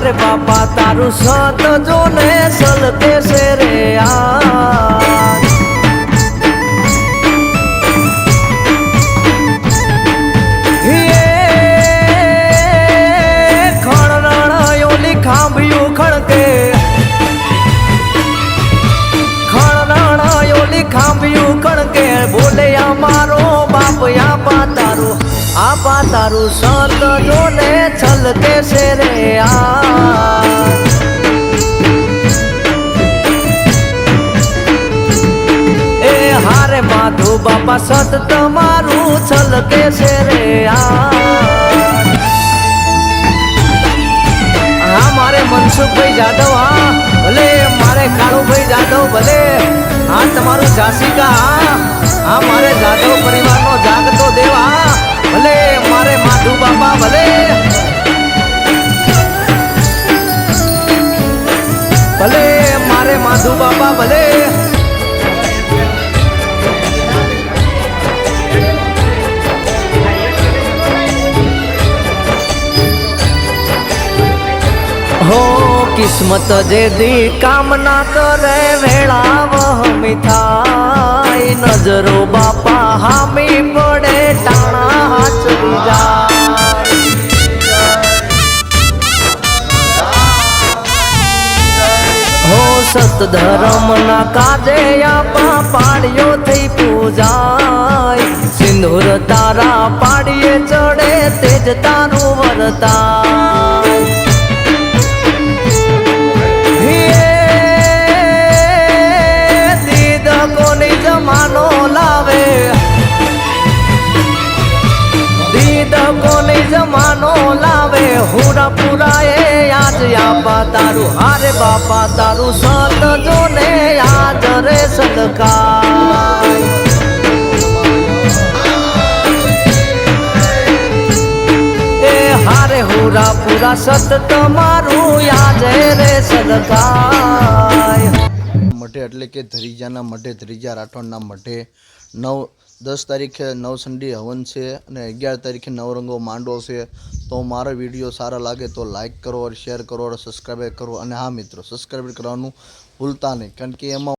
हारे बापा तारू सत जो ने चलते से रे खड़नायोली खांबियू खड़के खड़नायोली खांबियू खड़के बोले या मारो बाप या पातारू आपा तारू संत जो ने चलते से रे ए हारे माधु बापा सत तमारू चलते से रे हाँ मारे मनसुख भाई जादव हाँ भले मारे कालू भाई जादव भले हाँ तमारू झांसी का हाँ मारे जादव परिवार नो जागतो देवा भले मारे माधु बाबा भले भले मारे माधु बाबा भले हो किस्मत जे दी कामना करे वेला वह मिठाई नजरो बापा हामी पड़े टाणा हाथ जा हो सत धर्म ना काजे आपा पाड़ियो थी पूजाय सिंदूर तारा पाड़िए चढ़े तेज तारू वरता जमानो लावे दीद को नहीं जमानो लावे हुरा पुराए आज या तारू हारे बापा तारू संत जो ने आज रे सदका ए हारे हुरा पूरा सत तमारू याद रे सदका मठे एटले के धरीजाना मठे धरीजा राठौड़ना मठे 10 तारीखे नवसंडी हवन से 11 तारीखे नवरंगो मांडो से। तो मारा वीडियो सारा लागे तो लाइक करो और शेयर करो और सब्सक्राइब करो। और हाँ मित्रों, सब्सक्राइब करवानुं भूलता नहीं, कारण के एमां